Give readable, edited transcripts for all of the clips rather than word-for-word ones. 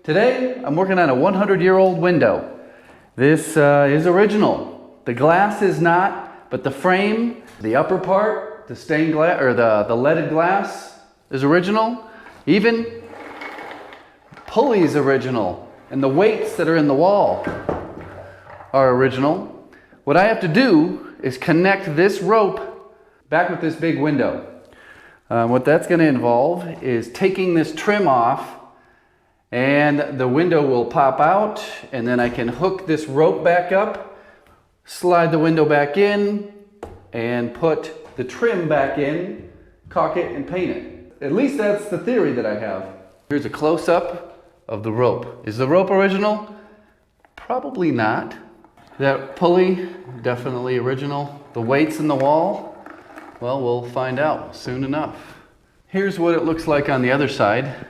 Today, I'm working on a 100-year-old window. This is original. The glass is not, but the frame, the upper part, the stained glass, or the leaded glass is original. Even the pulley is original, and the weights that are in the wall are original. What I have to do is connect this rope back with this big window. What that's going to involve is taking this trim off, and the window will pop out, and then I can hook this rope back up, slide the window back in, and put the trim back in, caulk it, and paint it. At least that's the theory that I have. Here's a close-up of the rope. Is the rope original? Probably not. That pulley, definitely original. The weights in the wall, well, we'll find out soon enough. Here's what it looks like on the other side.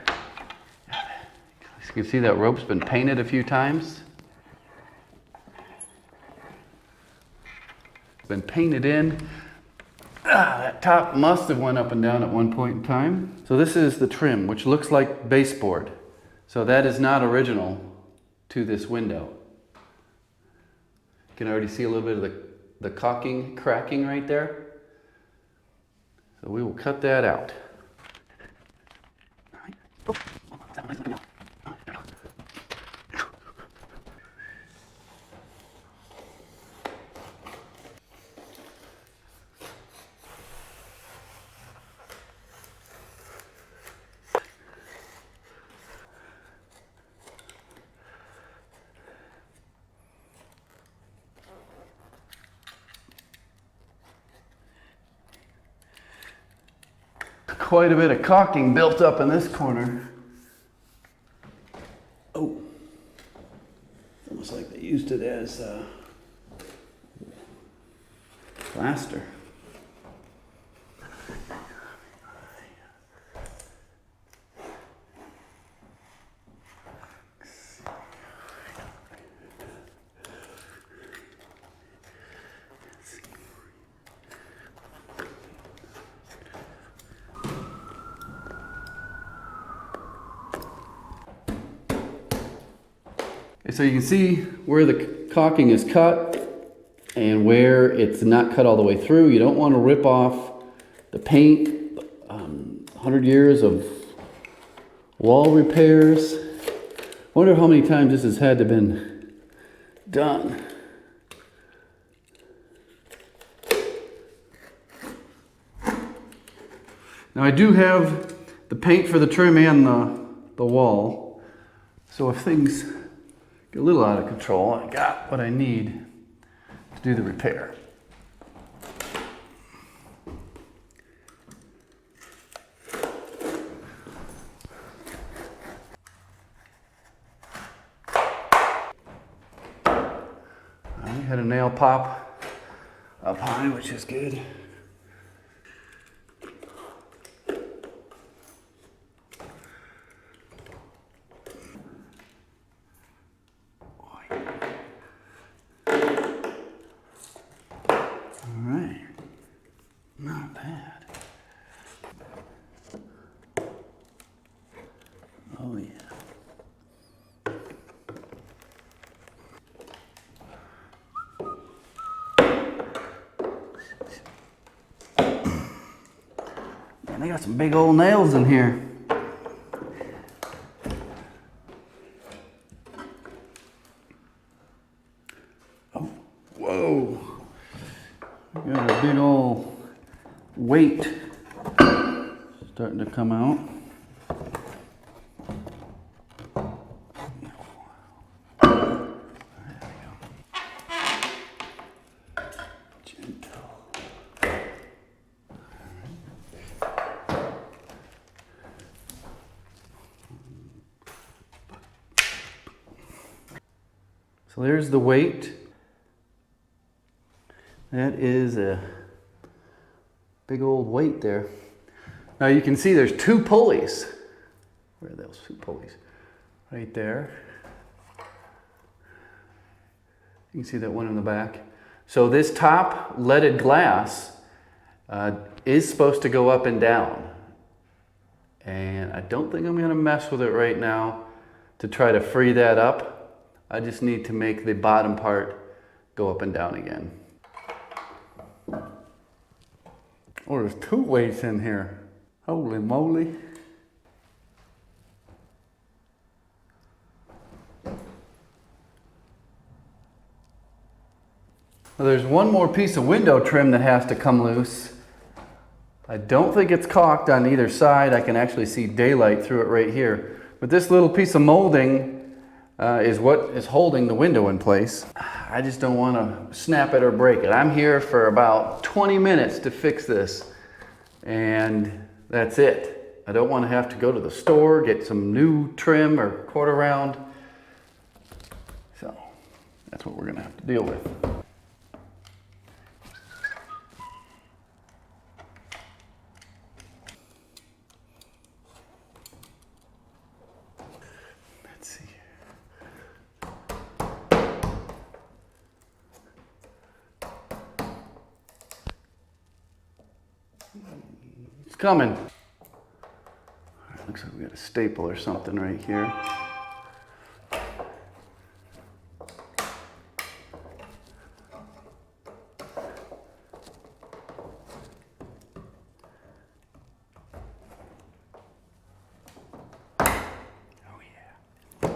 You can see that rope's been painted a few times. It's been painted in. That top must have went up and down at one point in time. So this is the trim, which looks like baseboard. So that is not original to this window. You can already see a little bit of the caulking cracking right there. So we will cut that out. Quite a bit of caulking built up in this corner. Oh, it's almost like they used it as plaster. So you can see where the caulking is cut and where it's not cut all the way through. You don't want to rip off the paint. 100 years of wall repairs. Wonder how many times this has had to been done. Now I do have the paint for the trim and the wall. So if things get a little out of control, I got what I need to do the repair. I had a nail pop up high, which is good. Not bad. Oh yeah. Man, they got some big old nails in here. Oh, whoa. We got a big old weight starting to come out. There we go. Gentle. So there's the weight. That is a big old weight there. Now you can see there's two pulleys. Where are those two pulleys? Right there. You can see that one in the back. So this top leaded glass is supposed to go up and down. And I don't think I'm going to mess with it right now. to try to free that up. I just need to make the bottom part go up and down again. Oh, there's 2 weights in here. Holy moly. Well, there's one more piece of window trim that has to come loose. I don't think it's caulked on either side. I can actually see daylight through it right here. But this little piece of molding is what is holding the window in place. I just don't want to snap it or break it. I'm here for about 20 minutes to fix this, and that's it. I don't want to have to go to the store, get some new trim or quarter round. So that's what we're going to have to deal with. It's coming. All right, looks like we got a staple or something right here. Oh yeah.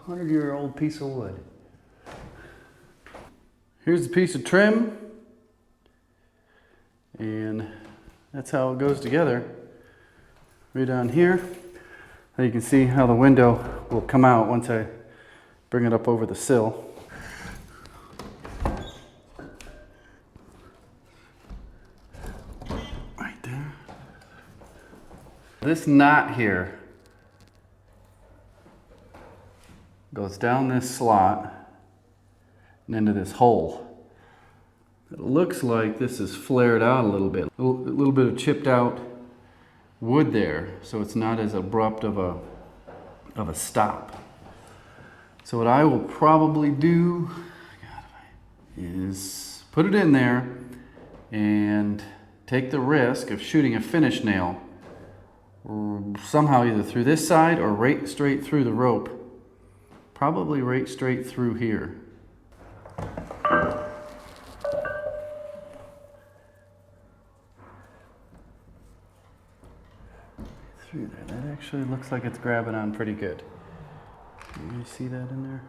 $100-year-old piece of wood. Here's the piece of trim, and that's how it goes together. Right on here. Now you can see how the window will come out once I bring it up over the sill. Right there. This knot here goes down this slot and into this hole. It looks like this is flared out a little bit. A little bit of chipped out wood there, so it's not as abrupt of a stop. So what I will probably do is put it in there and take the risk of shooting a finish nail somehow either through this side or right straight through the rope. Probably right straight through here. Through there. That actually looks like it's grabbing on pretty good. Can you see that in there?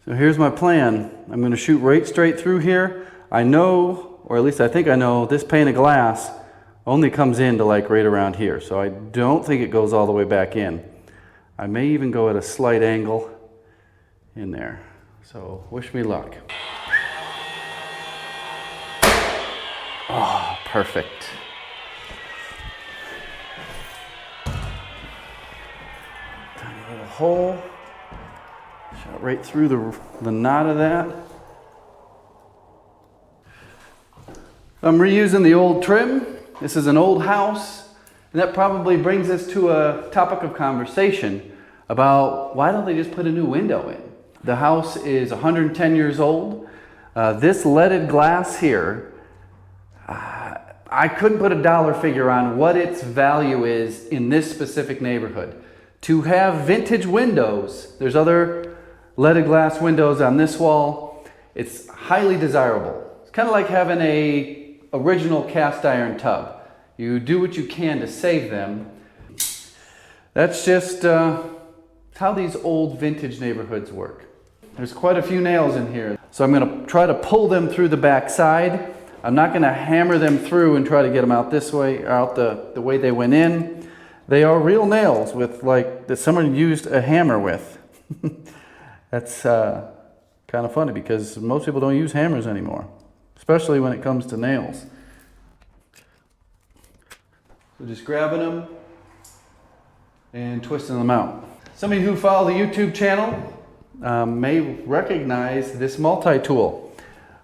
So here's my plan. I'm going to shoot right straight through here. I know, or at least I think I know, this pane of glass only comes in to like right around here. So I don't think it goes all the way back in. I may even go at a slight angle in there. So wish me luck. Oh, perfect. Tiny little hole. Shot right through the knot of that. I'm reusing the old trim. This is an old house, and that probably brings us to a topic of conversation about why don't they just put a new window in? The house is 110 years old. This leaded glass here, I couldn't put a dollar figure on what its value is in this specific neighborhood. To have vintage windows, there's other leaded glass windows on this wall, it's highly desirable. It's kind of like having a original cast iron tub. You do what you can to save them. That's just how these old vintage neighborhoods work. There's quite a few nails in here, so I'm going to try to pull them through the back side. I'm not going to hammer them through and try to get them out this way, or out the way they went in. They are real nails with that someone used a hammer with. That's kind of funny because most people don't use hammers anymore, especially when it comes to nails. So just grabbing them and twisting them out. Some of you who follow the YouTube channel may recognize this multi-tool.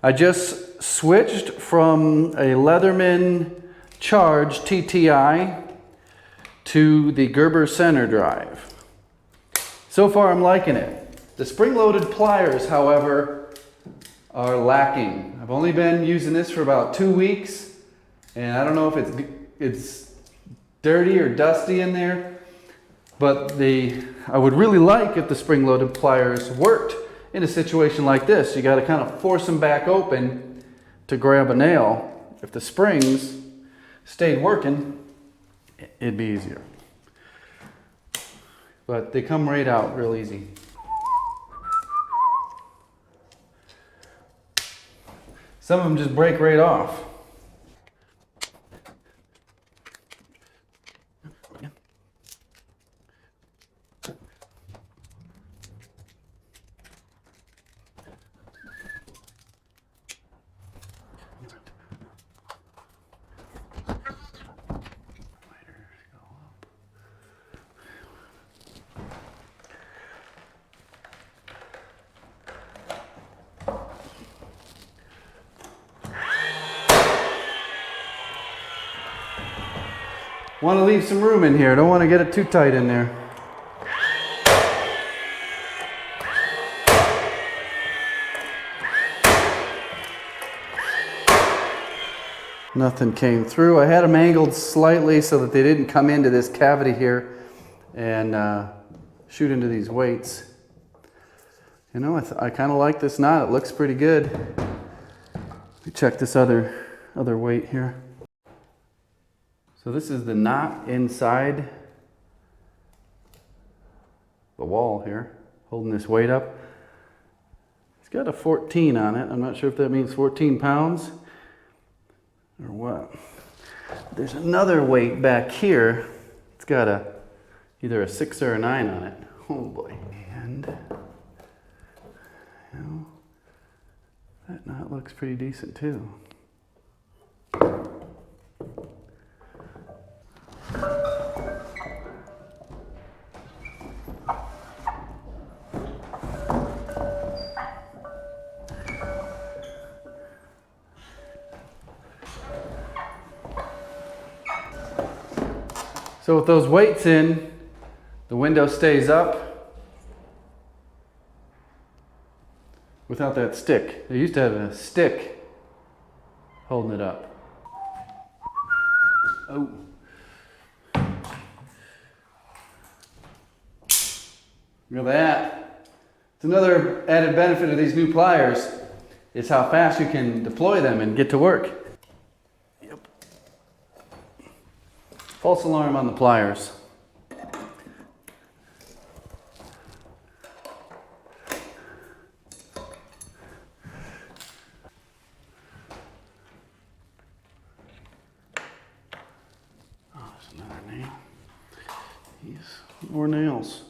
I just switched from a Leatherman Charge TTI to the Gerber center drive. So far I'm liking it. The spring-loaded pliers, however, are lacking. I've only been using this for about 2 weeks, and I don't know if it's dirty or dusty in there, but I would really like if the spring-loaded pliers worked in a situation like this. You got to kind of force them back open to grab a nail. If the springs stayed working, it'd be easier. But they come right out real easy. Some of them just break right off. Want to leave some room in here. Don't want to get it too tight in there. Nothing came through. I had them angled slightly so that they didn't come into this cavity here and shoot into these weights. You know, I kind of like this knot. It looks pretty good. Let me check this other weight here. So this is the knot inside the wall here, holding this weight up. It's got a 14 on it. I'm not sure if that means 14 pounds or what. There's another weight back here. It's got either a 6 or a 9 on it. Oh boy. And you know, that knot looks pretty decent too. So with those weights in, the window stays up without that stick. They used to have a stick holding it up. Oh. Look at that. It's another added benefit of these new pliers is how fast you can deploy them and get to work. Yep. False alarm on the pliers. Oh, there's another nail. Jeez, more nails.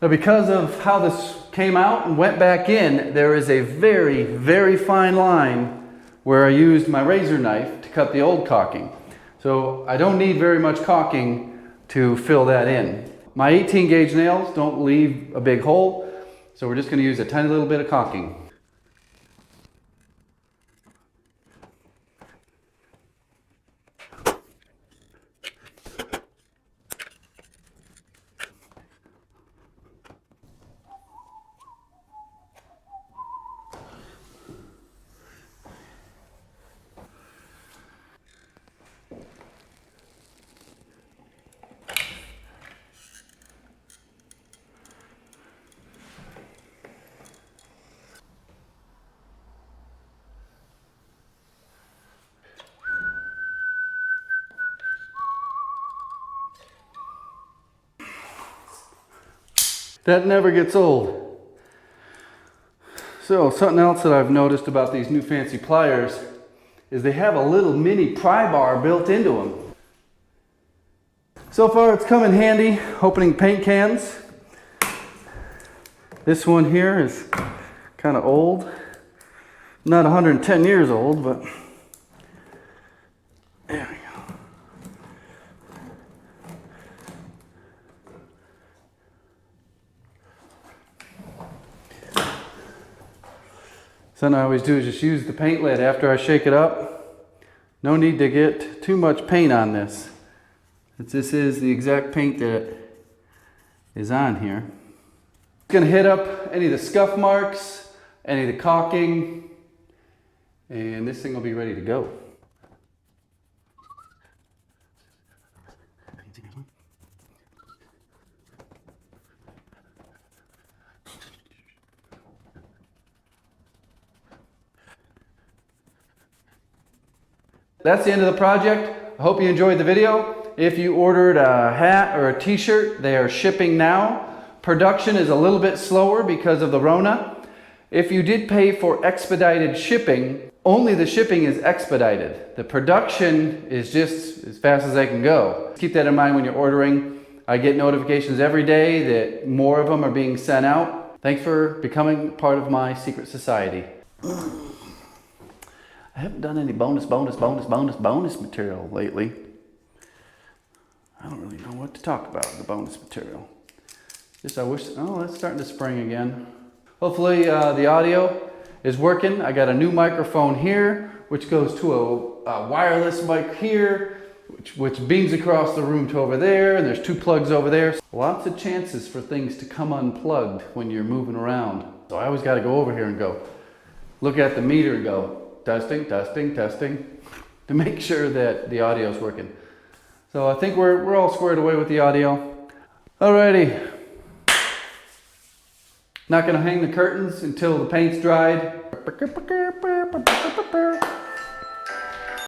Now, because of how this came out and went back in, there is a very, very fine line where I used my razor knife to cut the old caulking. So I don't need very much caulking to fill that in. My 18 gauge nails don't leave a big hole, so we're just going to use a tiny little bit of caulking. That never gets old. So something else that I've noticed about these new fancy pliers is they have a little mini pry bar built into them. So far it's come in handy opening paint cans. This one here is kind of old. Not 110 years old, but there we go. Something I always do is just use the paint lid after I shake it up. No need to get too much paint on this. Since this is the exact paint that is on here. It's going to hit up any of the scuff marks, any of the caulking, and this thing will be ready to go. That's the end of the project. I hope you enjoyed the video. If you ordered a hat or a t-shirt, they are shipping now. Production is a little bit slower because of the Rona. If you did pay for expedited shipping, only the shipping is expedited. The production is just as fast as they can go. Keep that in mind when you're ordering. I get notifications every day that more of them are being sent out. Thanks for becoming part of my secret society. I haven't done any bonus material lately. I don't really know what to talk about with the bonus material. Just I wish, oh, it's starting to spring again. Hopefully the audio is working. I got a new microphone here, which goes to a wireless mic here, which beams across the room to over there, and there's two plugs over there. Lots of chances for things to come unplugged when you're moving around. So I always got to go over here and go, look at the meter and go, testing, testing, testing, to make sure that the audio is working. So I think we're all squared away with the audio. Alrighty. Not gonna hang the curtains until the paint's dried.